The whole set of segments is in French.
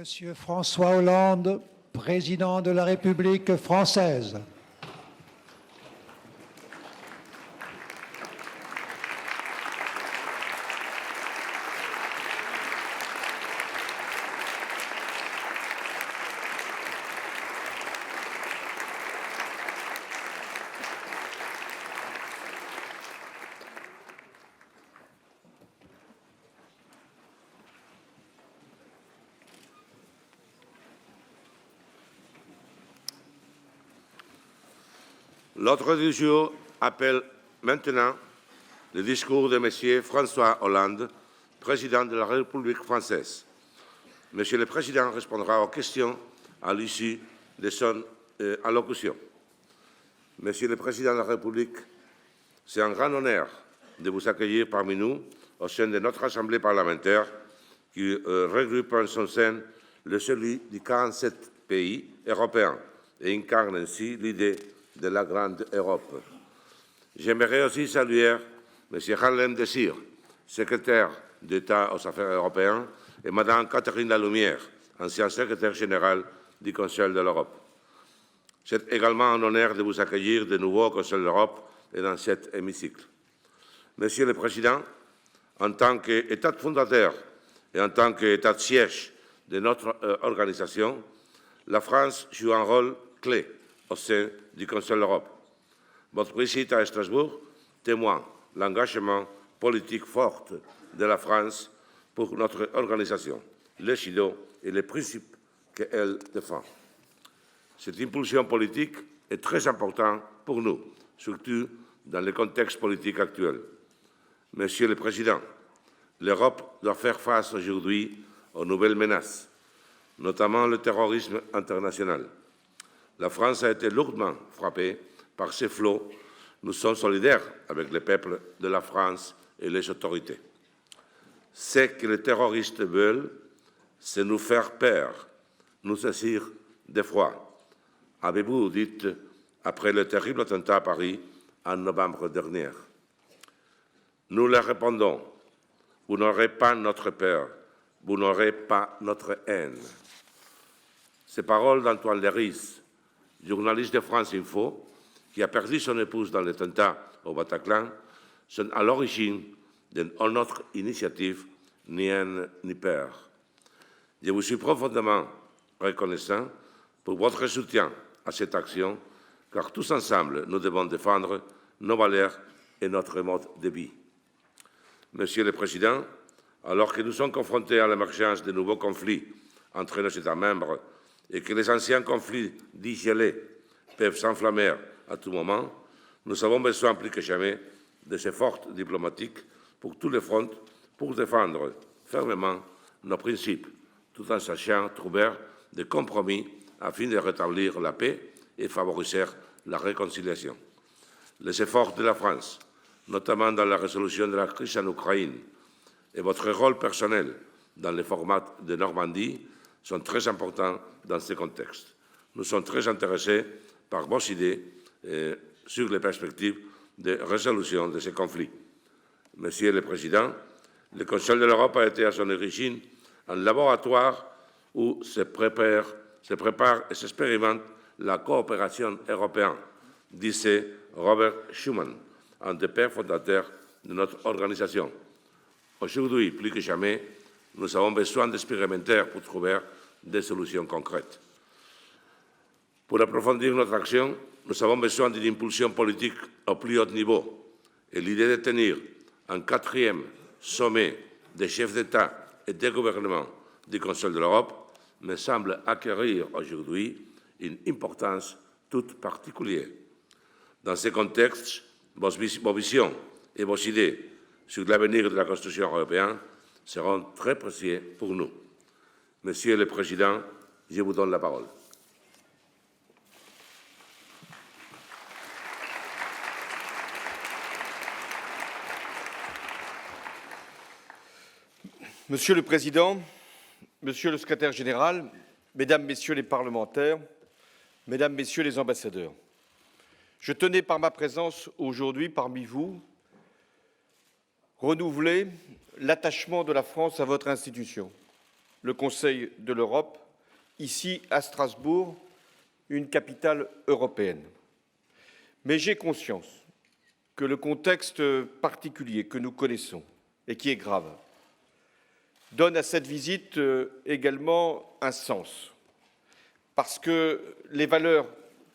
Monsieur François Hollande, président de la République française. L'ordre du jour appelle maintenant le discours de M. François Hollande, président de la République française. Monsieur le Président répondra aux questions à l'issue de son allocution. Monsieur le Président de la République, c'est un grand honneur de vous accueillir parmi nous au sein de notre Assemblée parlementaire qui regroupe en son sein le celui de 47 pays européens et incarne ainsi l'idée de la grande Europe. J'aimerais aussi saluer M. Harlem Désir, secrétaire d'État aux Affaires européennes, et Mme Catherine Lalumière, ancienne secrétaire générale du Conseil de l'Europe. C'est également un honneur de vous accueillir de nouveau au Conseil de l'Europe et dans cet hémicycle. Monsieur le Président, en tant qu'État fondateur et en tant qu'État de siège de notre organisation, la France joue un rôle clé au sein du Conseil de l'Europe. Votre visite à Strasbourg témoigne l'engagement politique fort de la France pour notre organisation, les idées et les principes qu'elle défend. Cette impulsion politique est très importante pour nous, surtout dans le contexte politique actuel. Monsieur le Président, l'Europe doit faire face aujourd'hui aux nouvelles menaces, notamment le terrorisme international. La France a été lourdement frappée par ces flots. Nous sommes solidaires avec le peuple de la France et les autorités. Ce que les terroristes veulent, c'est nous faire peur, nous saisir d'effroi. Avez-vous dit après le terrible attentat à Paris en novembre dernier? Nous leur répondons, vous n'aurez pas notre peur, vous n'aurez pas notre haine. Ces paroles d'Antoine Léris, journaliste de France Info, qui a perdu son épouse dans l'attentat au Bataclan, sont à l'origine de notre initiative Ni haine ni peur. Je vous suis profondément reconnaissant pour votre soutien à cette action, car tous ensemble, nous devons défendre nos valeurs et notre mode de vie. Monsieur le Président, alors que nous sommes confrontés à l'émergence de nouveaux conflits entre nos États membres et que les anciens conflits dits gelés peuvent s'enflammer à tout moment, nous avons besoin plus que jamais de ces forces diplomatiques pour tous les fronts pour défendre fermement nos principes, tout en sachant trouver des compromis afin de rétablir la paix et favoriser la réconciliation. Les efforts de la France, notamment dans la résolution de la crise en Ukraine, et votre rôle personnel dans le format de Normandie sont très importants dans ce contexte. Nous sommes très intéressés par vos idées sur les perspectives de résolution de ces conflits. Monsieur le Président, le Conseil de l'Europe a été à son origine un laboratoire où se prépare et s'expérimente la coopération européenne, disait Robert Schuman, un des pères fondateurs de notre organisation. Aujourd'hui, plus que jamais, nous avons besoin d'expérimenter pour trouver des solutions concrètes. Pour approfondir notre action, nous avons besoin d'une impulsion politique au plus haut niveau. Et l'idée de tenir un 4e sommet des chefs d'État et de gouvernement du Conseil de l'Europe me semble acquérir aujourd'hui une importance toute particulière. Dans ce contexte, vos visions et vos idées sur l'avenir de la construction européenne seront très précieux pour nous. Monsieur le Président, je vous donne la parole. Monsieur le Président, Monsieur le Secrétaire général, Mesdames, Messieurs les parlementaires, Mesdames, Messieurs les ambassadeurs, je tenais par ma présence aujourd'hui parmi vous renouveler l'attachement de la France à votre institution, le Conseil de l'Europe, ici à Strasbourg, une capitale européenne. Mais j'ai conscience que le contexte particulier que nous connaissons et qui est grave donne à cette visite également un sens, parce que les valeurs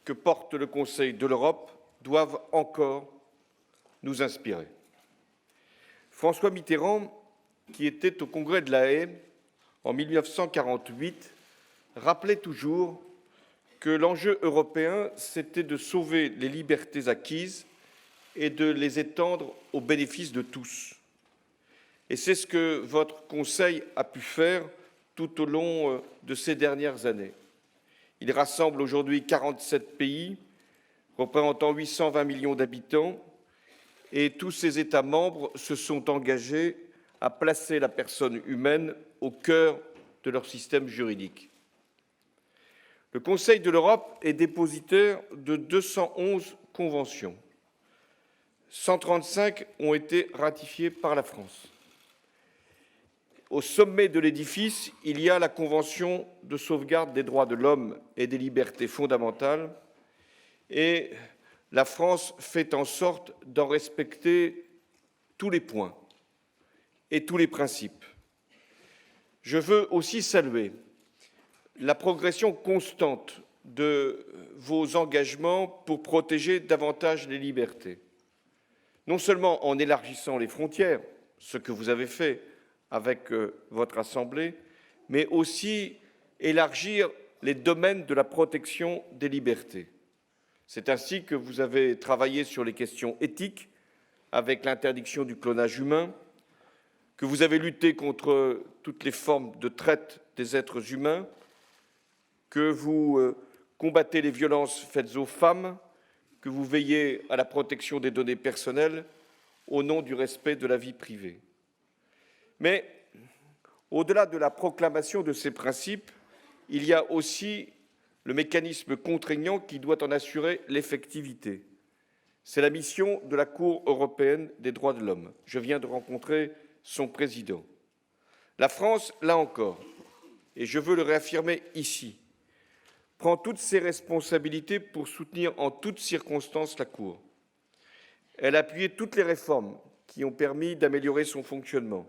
que porte le Conseil de l'Europe doivent encore nous inspirer. François Mitterrand, qui était au Congrès de La Haye en 1948, rappelait toujours que l'enjeu européen, c'était de sauver les libertés acquises et de les étendre au bénéfice de tous. Et c'est ce que votre Conseil a pu faire tout au long de ces dernières années. Il rassemble aujourd'hui 47 pays, représentant 820 millions d'habitants, et tous ces États membres se sont engagés à placer la personne humaine au cœur de leur système juridique. Le Conseil de l'Europe est dépositaire de 211 conventions. 135 ont été ratifiées par la France. Au sommet de l'édifice, il y a la Convention de sauvegarde des droits de l'homme et des libertés fondamentales, et la France fait en sorte d'en respecter tous les points et tous les principes. Je veux aussi saluer la progression constante de vos engagements pour protéger davantage les libertés, non seulement en élargissant les frontières, ce que vous avez fait avec votre Assemblée, mais aussi élargir les domaines de la protection des libertés. C'est ainsi que vous avez travaillé sur les questions éthiques, avec l'interdiction du clonage humain, que vous avez lutté contre toutes les formes de traite des êtres humains, que vous combattez les violences faites aux femmes, que vous veillez à la protection des données personnelles au nom du respect de la vie privée. Mais au-delà de la proclamation de ces principes, il y a aussi le mécanisme contraignant qui doit en assurer l'effectivité. C'est la mission de la Cour européenne des droits de l'homme. Je viens de rencontrer son président. La France, là encore, et je veux le réaffirmer ici, prend toutes ses responsabilités pour soutenir en toutes circonstances la Cour. Elle a appuyé toutes les réformes qui ont permis d'améliorer son fonctionnement.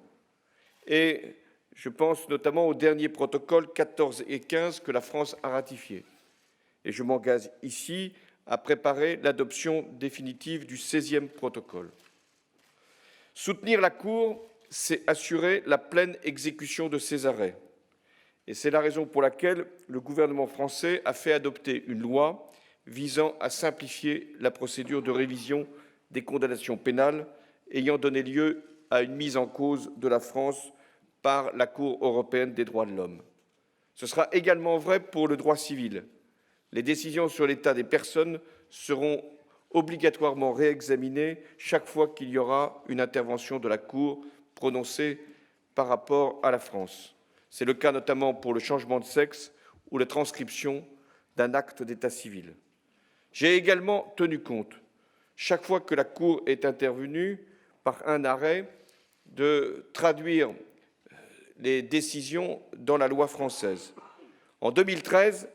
Et je pense notamment aux derniers protocoles 14 et 15 que la France a ratifiés. Et je m'engage ici à préparer l'adoption définitive du 16e protocole. Soutenir la Cour, c'est assurer la pleine exécution de ses arrêts. Et c'est la raison pour laquelle le gouvernement français a fait adopter une loi visant à simplifier la procédure de révision des condamnations pénales ayant donné lieu à une mise en cause de la France par la Cour européenne des droits de l'homme. Ce sera également vrai pour le droit civil. Les décisions sur l'état des personnes seront obligatoirement réexaminées chaque fois qu'il y aura une intervention de la Cour prononcée par rapport à la France. C'est le cas notamment pour le changement de sexe ou la transcription d'un acte d'état civil. J'ai également tenu compte, chaque fois que la Cour est intervenue par un arrêt, de traduire les décisions dans la loi française. En 2013,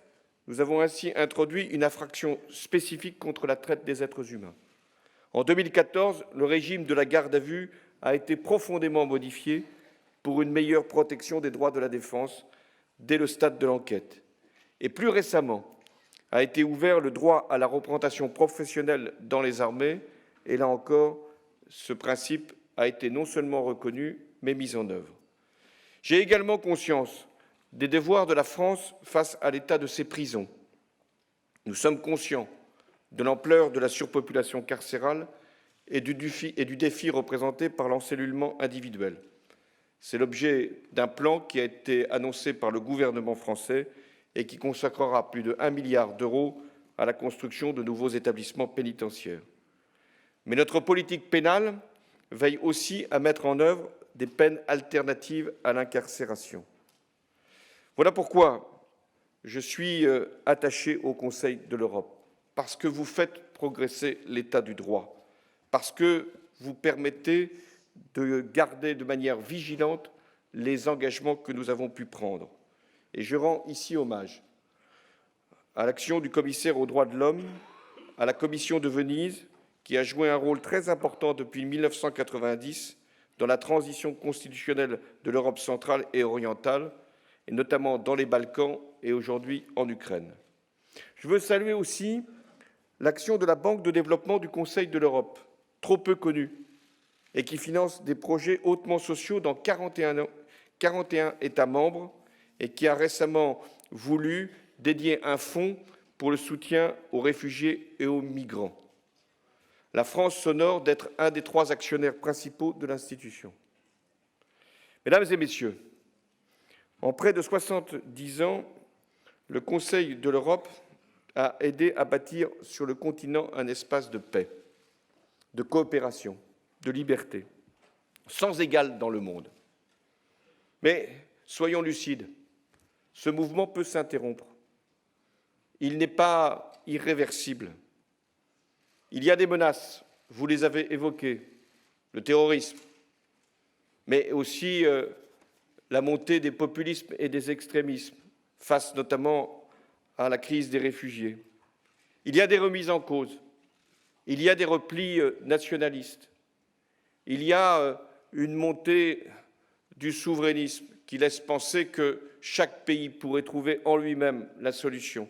nous avons ainsi introduit une infraction spécifique contre la traite des êtres humains. En 2014, le régime de la garde à vue a été profondément modifié pour une meilleure protection des droits de la défense dès le stade de l'enquête. Et plus récemment, a été ouvert le droit à la représentation professionnelle dans les armées, et là encore, ce principe a été non seulement reconnu, mais mis en œuvre. J'ai également conscience des devoirs de la France face à l'état de ses prisons. Nous sommes conscients de l'ampleur de la surpopulation carcérale et du défi représenté par l'encellulement individuel. C'est l'objet d'un plan qui a été annoncé par le gouvernement français et qui consacrera plus de 1 milliard d'euros à la construction de nouveaux établissements pénitentiaires. Mais notre politique pénale veille aussi à mettre en œuvre des peines alternatives à l'incarcération. Voilà pourquoi je suis attaché au Conseil de l'Europe, parce que vous faites progresser l'état du droit, parce que vous permettez de garder de manière vigilante les engagements que nous avons pu prendre. Et je rends ici hommage à l'action du commissaire aux droits de l'homme, à la Commission de Venise, qui a joué un rôle très important depuis 1990 dans la transition constitutionnelle de l'Europe centrale et orientale, et notamment dans les Balkans et aujourd'hui en Ukraine. Je veux saluer aussi l'action de la Banque de développement du Conseil de l'Europe, trop peu connue, et qui finance des projets hautement sociaux dans 41 États membres et qui a récemment voulu dédier un fonds pour le soutien aux réfugiés et aux migrants. La France s'honore d'être un des 3 actionnaires principaux de l'institution. Mesdames et messieurs, en près de 70 ans, le Conseil de l'Europe a aidé à bâtir sur le continent un espace de paix, de coopération, de liberté, sans égal dans le monde. Mais soyons lucides, ce mouvement peut s'interrompre. Il n'est pas irréversible. Il y a des menaces, vous les avez évoquées, le terrorisme, mais aussi la montée des populismes et des extrémismes, face notamment à la crise des réfugiés. Il y a des remises en cause, il y a des replis nationalistes, il y a une montée du souverainisme qui laisse penser que chaque pays pourrait trouver en lui-même la solution.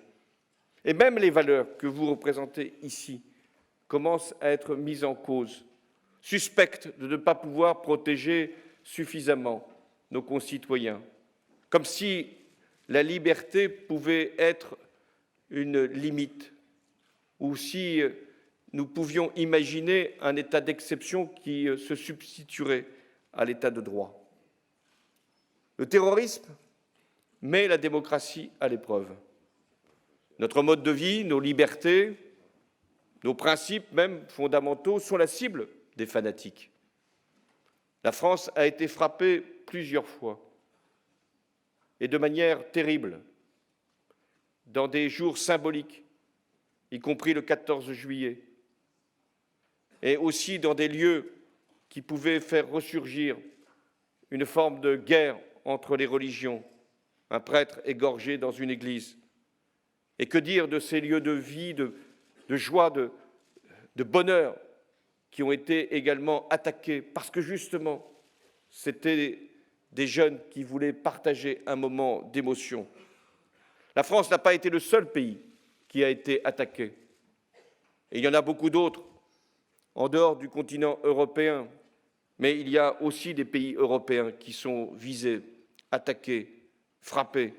Et même les valeurs que vous représentez ici commencent à être mises en cause, suspectes de ne pas pouvoir protéger suffisamment nos concitoyens, comme si la liberté pouvait être une limite, ou si nous pouvions imaginer un état d'exception qui se substituerait à l'état de droit. Le terrorisme met la démocratie à l'épreuve. Notre mode de vie, nos libertés, nos principes même fondamentaux sont la cible des fanatiques. La France a été frappée plusieurs fois, et de manière terrible, dans des jours symboliques, y compris le 14 juillet, et aussi dans des lieux qui pouvaient faire ressurgir une forme de guerre entre les religions, un prêtre égorgé dans une église. Et que dire de ces lieux de vie, de joie, de bonheur qui ont été également attaqués parce que justement, c'était des jeunes qui voulaient partager un moment d'émotion. La France n'a pas été le seul pays qui a été attaqué. Et il y en a beaucoup d'autres en dehors du continent européen, mais il y a aussi des pays européens qui sont visés, attaqués, frappés.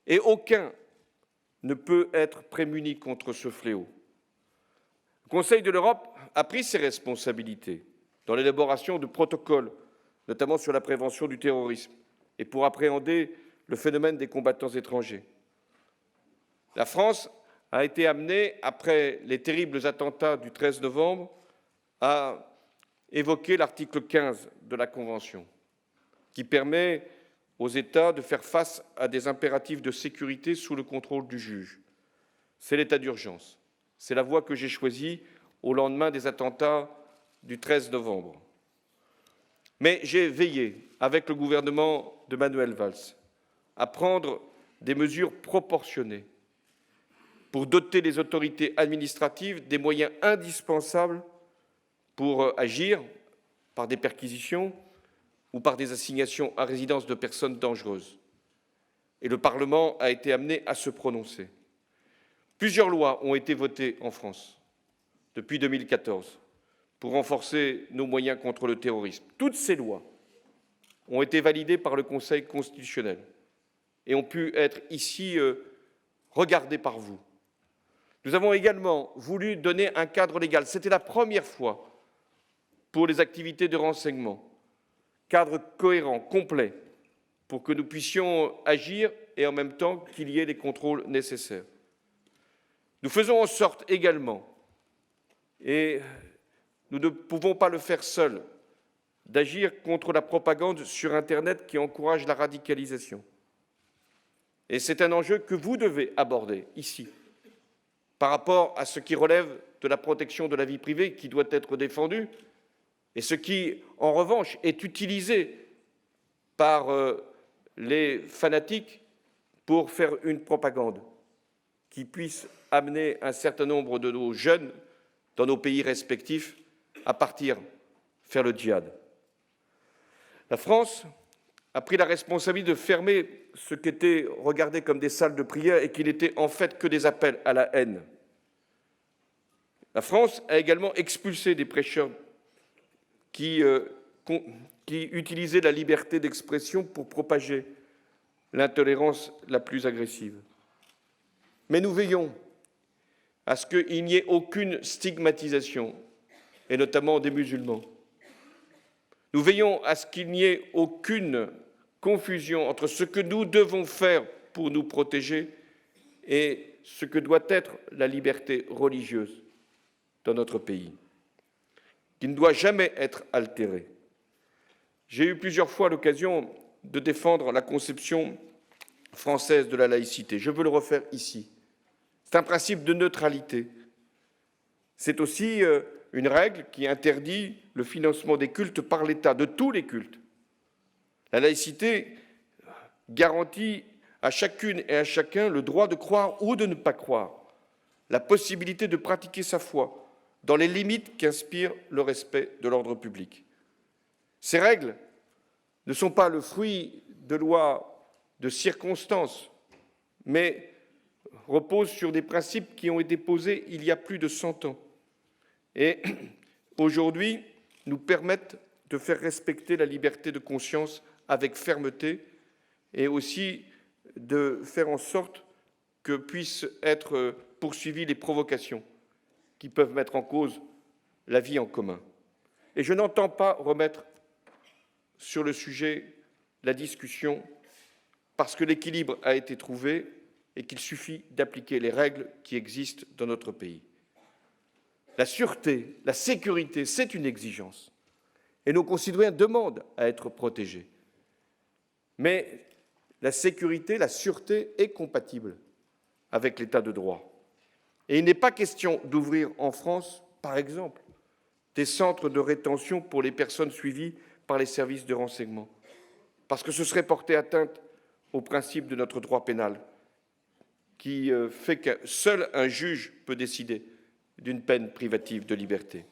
Et aucun ne peut être prémuni contre ce fléau. Le Conseil de l'Europe a pris ses responsabilités dans l'élaboration de protocoles, notamment sur la prévention du terrorisme, et pour appréhender le phénomène des combattants étrangers. La France a été amenée, après les terribles attentats du 13 novembre, à évoquer l'article 15 de la Convention, qui permet aux États de faire face à des impératifs de sécurité sous le contrôle du juge. C'est l'état d'urgence. C'est la voie que j'ai choisie au lendemain des attentats du 13 novembre. Mais j'ai veillé, avec le gouvernement de Manuel Valls, à prendre des mesures proportionnées pour doter les autorités administratives des moyens indispensables pour agir par des perquisitions ou par des assignations à résidence de personnes dangereuses. Et le Parlement a été amené à se prononcer. Plusieurs lois ont été votées en France depuis 2014 pour renforcer nos moyens contre le terrorisme. Toutes ces lois ont été validées par le Conseil constitutionnel et ont pu être ici regardées par vous. Nous avons également voulu donner un cadre légal. C'était la première fois pour les activités de renseignement. Cadre cohérent, complet, pour que nous puissions agir et en même temps qu'il y ait les contrôles nécessaires. Nous faisons en sorte également, et nous ne pouvons pas le faire seuls, d'agir contre la propagande sur Internet qui encourage la radicalisation. Et c'est un enjeu que vous devez aborder ici, par rapport à ce qui relève de la protection de la vie privée qui doit être défendue, et ce qui, en revanche, est utilisé par les fanatiques pour faire une propagande qui puisse amener un certain nombre de nos jeunes dans nos pays respectifs à partir faire le djihad. La France a pris la responsabilité de fermer ce qui était regardé comme des salles de prière et qui n'étaient en fait que des appels à la haine. La France a également expulsé des prêcheurs qui utilisaient la liberté d'expression pour propager l'intolérance la plus agressive. Mais nous veillons à ce qu'il n'y ait aucune stigmatisation, et notamment des musulmans. Nous veillons à ce qu'il n'y ait aucune confusion entre ce que nous devons faire pour nous protéger et ce que doit être la liberté religieuse dans notre pays, qui ne doit jamais être altérée. J'ai eu plusieurs fois l'occasion de défendre la conception française de la laïcité. Je veux le refaire ici. C'est un principe de neutralité. C'est aussi une règle qui interdit le financement des cultes par l'État, de tous les cultes. La laïcité garantit à chacune et à chacun le droit de croire ou de ne pas croire, la possibilité de pratiquer sa foi dans les limites qu'inspire le respect de l'ordre public. Ces règles ne sont pas le fruit de lois de circonstances, mais reposent sur des principes qui ont été posés il y a plus de 100 ans et aujourd'hui nous permettent de faire respecter la liberté de conscience avec fermeté et aussi de faire en sorte que puissent être poursuivies les provocations qui peuvent mettre en cause la vie en commun. Et je n'entends pas remettre sur le sujet la discussion parce que l'équilibre a été trouvé et qu'il suffit d'appliquer les règles qui existent dans notre pays. La sûreté, la sécurité, c'est une exigence. Et nos concitoyens demandent à être protégés. Mais la sécurité, la sûreté est compatible avec l'état de droit. Et il n'est pas question d'ouvrir en France, par exemple, des centres de rétention pour les personnes suivies par les services de renseignement, parce que ce serait porter atteinte au principe de notre droit pénal, qui fait que seul un juge peut décider d'une peine privative de liberté.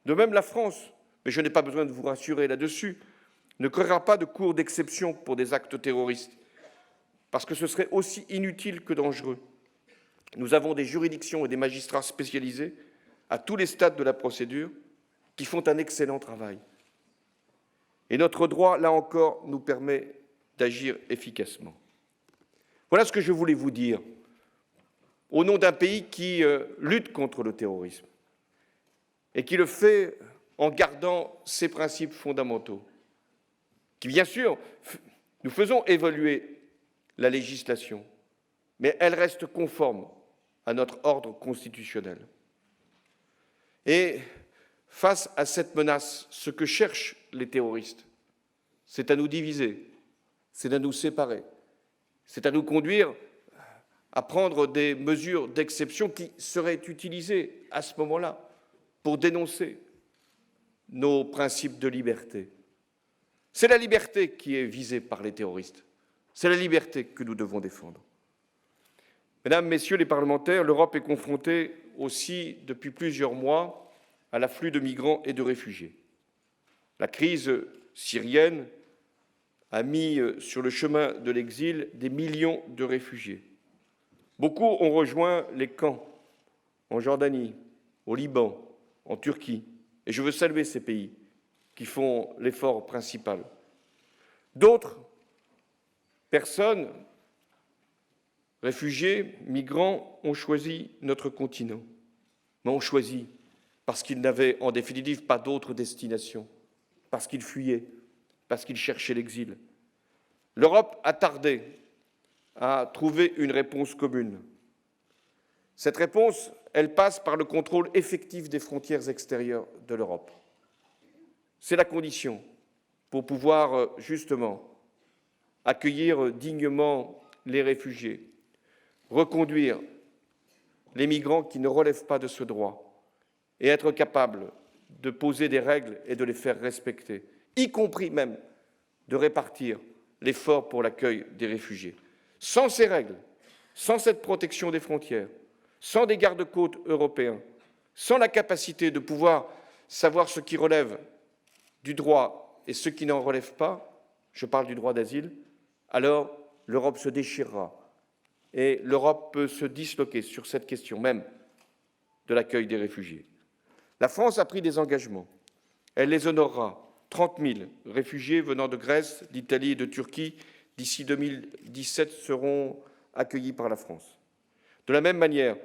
De même, la France, mais je n'ai pas besoin de vous rassurer là-dessus, ne créera pas de cour d'exception pour des actes terroristes, parce que ce serait aussi inutile que dangereux. Nous avons des juridictions et des magistrats spécialisés à tous les stades de la procédure qui font un excellent travail. Et notre droit, là encore, nous permet d'agir efficacement. Voilà ce que je voulais vous dire au nom d'un pays qui lutte contre le terrorisme et qui le fait en gardant ses principes fondamentaux, qui, bien sûr, nous faisons évoluer la législation, mais elle reste conforme à notre ordre constitutionnel. Et face à cette menace, ce que cherchent les terroristes, c'est à nous diviser, c'est à nous séparer, c'est à nous conduire à prendre des mesures d'exception qui seraient utilisées à ce moment-là pour dénoncer nos principes de liberté. C'est la liberté qui est visée par les terroristes. C'est la liberté que nous devons défendre. Mesdames, Messieurs les parlementaires, l'Europe est confrontée aussi depuis plusieurs mois à l'afflux de migrants et de réfugiés. La crise syrienne a mis sur le chemin de l'exil des millions de réfugiés. Beaucoup ont rejoint les camps en Jordanie, au Liban, en Turquie, et je veux saluer ces pays qui font l'effort principal. D'autres personnes, réfugiés, migrants, ont choisi notre continent, mais ont choisi parce qu'ils n'avaient en définitive pas d'autre destination, parce qu'ils fuyaient, parce qu'ils cherchaient l'exil. L'Europe a tardé à trouver une réponse commune. Cette réponse, elle passe par le contrôle effectif des frontières extérieures de l'Europe. C'est la condition pour pouvoir justement accueillir dignement les réfugiés, reconduire les migrants qui ne relèvent pas de ce droit et être capable de poser des règles et de les faire respecter, y compris même de répartir l'effort pour l'accueil des réfugiés. Sans ces règles, sans cette protection des frontières, sans des garde-côtes européens, sans la capacité de pouvoir savoir ce qui relève du droit et ce qui n'en relève pas, je parle du droit d'asile, alors l'Europe se déchirera et l'Europe peut se disloquer sur cette question même de l'accueil des réfugiés. La France a pris des engagements. Elle les honorera. 30 000 réfugiés venant de Grèce, d'Italie et de Turquie d'ici 2017 seront accueillis par la France. De la même manière,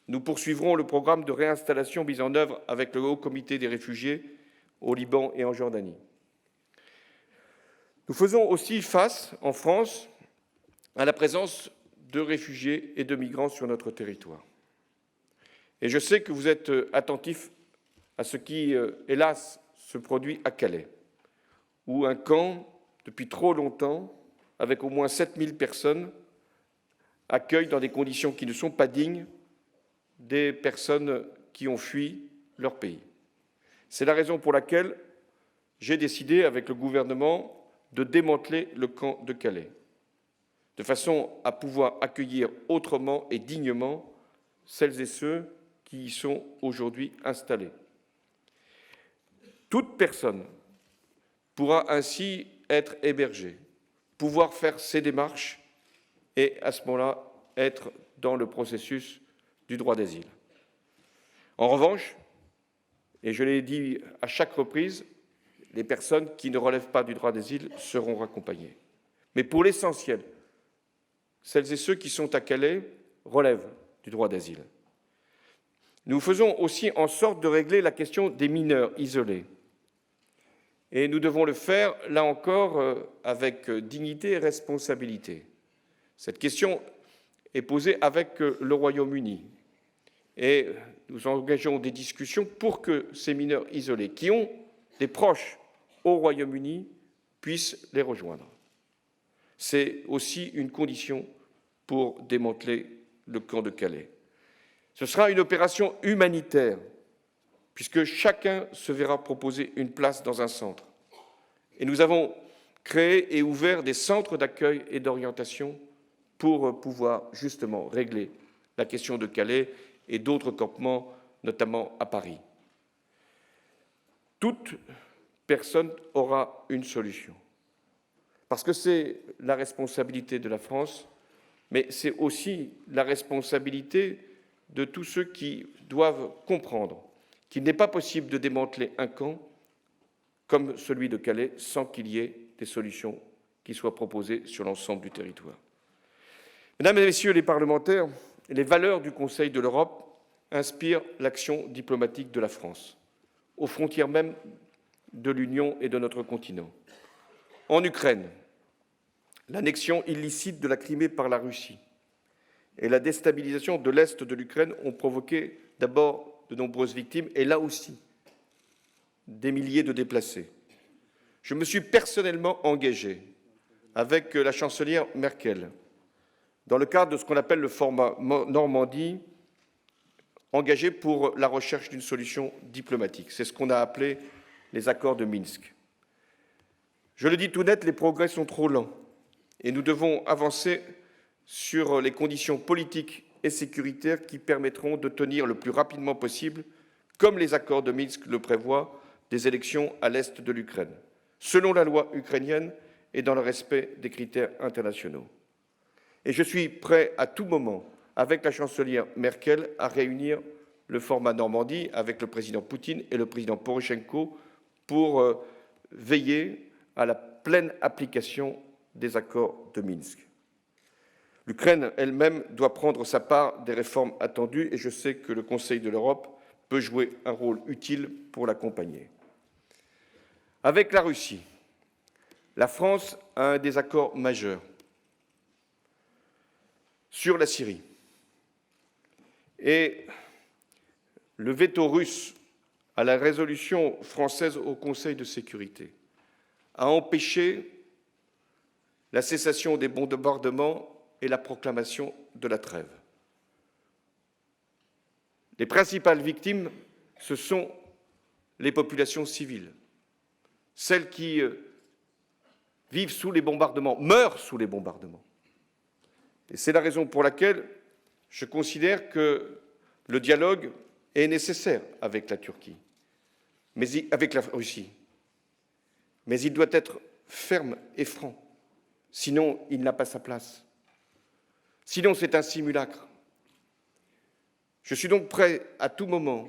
nous poursuivrons le programme de réinstallation mis en œuvre avec le Haut Comité des réfugiés au Liban et en Jordanie. Nous faisons aussi face, en France, à la présence de réfugiés et de migrants sur notre territoire. Et je sais que vous êtes attentifs à ce qui, hélas, se produit à Calais, où un camp, depuis trop longtemps, avec au moins 7000 personnes, accueille dans des conditions qui ne sont pas dignes des personnes qui ont fui leur pays. C'est la raison pour laquelle j'ai décidé, avec le gouvernement, de démanteler le camp de Calais, de façon à pouvoir accueillir autrement et dignement celles et ceux qui y sont aujourd'hui installés. Toute personne pourra ainsi être hébergée, pouvoir faire ses démarches et, à ce moment-là, être dans le processus du droit d'asile. En revanche, et je l'ai dit à chaque reprise, les personnes qui ne relèvent pas du droit d'asile seront raccompagnées. Mais pour l'essentiel, celles et ceux qui sont à Calais relèvent du droit d'asile. Nous faisons aussi en sorte de régler la question des mineurs isolés. Et nous devons le faire, là encore, avec dignité et responsabilité. Cette question est posée avec le Royaume-Uni. Et nous engageons des discussions pour que ces mineurs isolés, qui ont des proches au Royaume-Uni, puissent les rejoindre. C'est aussi une condition pour démanteler le camp de Calais. Ce sera une opération humanitaire, puisque chacun se verra proposer une place dans un centre. Et nous avons créé et ouvert des centres d'accueil et d'orientation pour pouvoir justement régler la question de Calais et d'autres campements, notamment à Paris. Toute personne aura une solution, parce que c'est la responsabilité de la France, mais c'est aussi la responsabilité de tous ceux qui doivent comprendre qu'il n'est pas possible de démanteler un camp comme celui de Calais sans qu'il y ait des solutions qui soient proposées sur l'ensemble du territoire. Mesdames et Messieurs les parlementaires, les valeurs du Conseil de l'Europe inspirent l'action diplomatique de la France, aux frontières même de l'Union et de notre continent. En Ukraine, l'annexion illicite de la Crimée par la Russie et la déstabilisation de l'Est de l'Ukraine ont provoqué d'abord de nombreuses victimes et là aussi des milliers de déplacés. Je me suis personnellement engagé avec la chancelière Merkel dans le cadre de ce qu'on appelle le format Normandie, engagé pour la recherche d'une solution diplomatique. C'est ce qu'on a appelé les accords de Minsk. Je le dis tout net, les progrès sont trop lents et nous devons avancer sur les conditions politiques et sécuritaires qui permettront de tenir le plus rapidement possible, comme les accords de Minsk le prévoient, des élections à l'est de l'Ukraine, selon la loi ukrainienne et dans le respect des critères internationaux. Et je suis prêt à tout moment, avec la chancelière Merkel, à réunir le format Normandie avec le président Poutine et le président Porochenko pour veiller à la pleine application des accords de Minsk. L'Ukraine elle-même doit prendre sa part des réformes attendues et je sais que le Conseil de l'Europe peut jouer un rôle utile pour l'accompagner. Avec la Russie, la France a un désaccord majeur sur la Syrie. Et le veto russe à la résolution française au Conseil de sécurité a empêché la cessation des bombardements et la proclamation de la trêve. Les principales victimes, ce sont les populations civiles, celles qui vivent sous les bombardements, meurent sous les bombardements. Et c'est la raison pour laquelle je considère que le dialogue est nécessaire avec la Turquie, avec la Russie. Mais il doit être ferme et franc, sinon il n'a pas sa place. Sinon c'est un simulacre. Je suis donc prêt à tout moment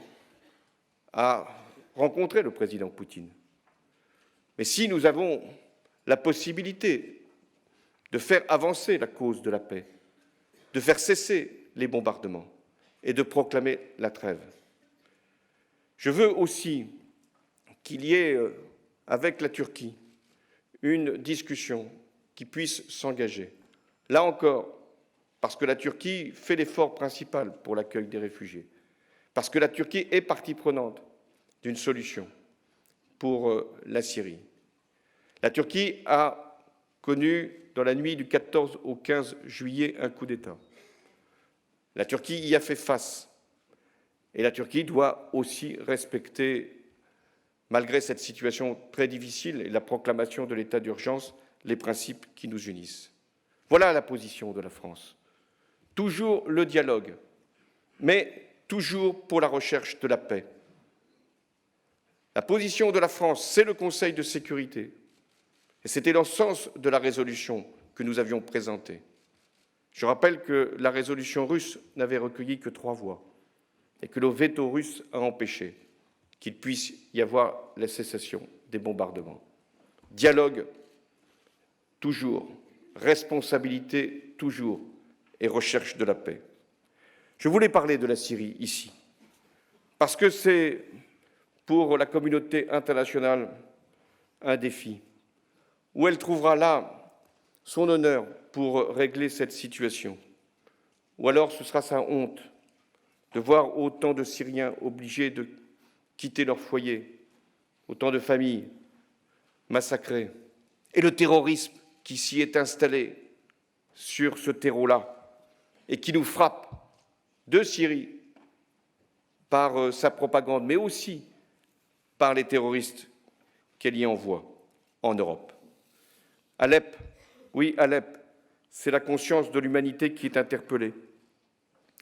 à rencontrer le président Poutine. Mais si nous avons la possibilité de faire avancer la cause de la paix, de faire cesser les bombardements et de proclamer la trêve. Je veux aussi qu'il y ait, avec la Turquie, une discussion qui puisse s'engager. Là encore, parce que la Turquie fait l'effort principal pour l'accueil des réfugiés, parce que la Turquie est partie prenante d'une solution pour la Syrie. La Turquie a connu, dans la nuit du 14 au 15 juillet, un coup d'État. La Turquie y a fait face. Et la Turquie doit aussi respecter, malgré cette situation très difficile et la proclamation de l'état d'urgence, les principes qui nous unissent. Voilà la position de la France. Toujours le dialogue, mais toujours pour la recherche de la paix. La position de la France, c'est le Conseil de sécurité. Et c'était le sens de la résolution que nous avions présentée. Je rappelle que la résolution russe n'avait recueilli que 3 voix et que le veto russe a empêché qu'il puisse y avoir la cessation des bombardements. Dialogue, toujours. Responsabilité, toujours. Et recherche de la paix. Je voulais parler de la Syrie ici, parce que c'est pour la communauté internationale un défi, où elle trouvera là son honneur pour régler cette situation, ou alors ce sera sa honte de voir autant de Syriens obligés de quitter leur foyer, autant de familles massacrées, et le terrorisme qui s'y est installé sur ce terreau-là et qui nous frappe de Syrie par sa propagande, mais aussi par les terroristes qu'elle y envoie en Europe. Alep, oui, Alep, c'est la conscience de l'humanité qui est interpellée.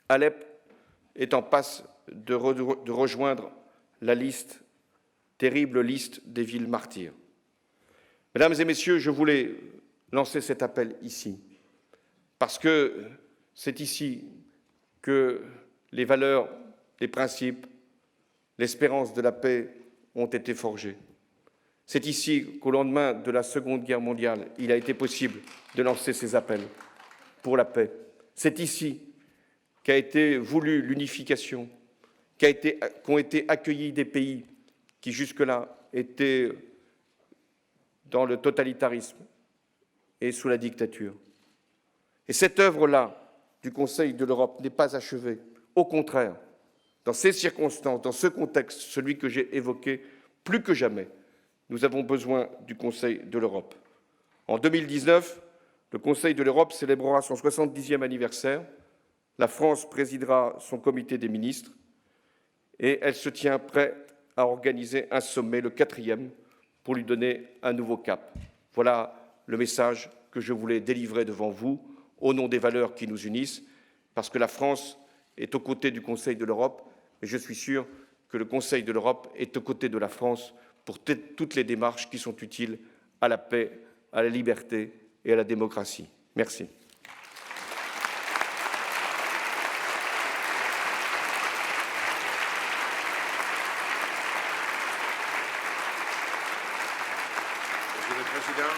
Alep est en passe de rejoindre la liste, terrible liste des villes martyrs. Mesdames et messieurs, je voulais lancer cet appel ici, parce que c'est ici que les valeurs, les principes, l'espérance de la paix ont été forgés. C'est ici qu'au lendemain de la Seconde Guerre mondiale, il a été possible de lancer ces appels pour la paix. C'est ici qu'a été voulue l'unification, qu'ont été accueillis des pays qui jusque-là étaient dans le totalitarisme et sous la dictature. Et cette œuvre-là du Conseil de l'Europe n'est pas achevée. Au contraire, dans ces circonstances, dans ce contexte, celui que j'ai évoqué, plus que jamais, nous avons besoin du Conseil de l'Europe. En 2019, le Conseil de l'Europe célébrera son 70e anniversaire. La France présidera son comité des ministres et elle se tient prête à organiser un sommet, le 4e, pour lui donner un nouveau cap. Voilà le message que je voulais délivrer devant vous, au nom des valeurs qui nous unissent, parce que la France est aux côtés du Conseil de l'Europe, et je suis sûr que le Conseil de l'Europe est aux côtés de la France pour toutes les démarches qui sont utiles à la paix, à la liberté et à la démocratie. Merci. Monsieur le Président,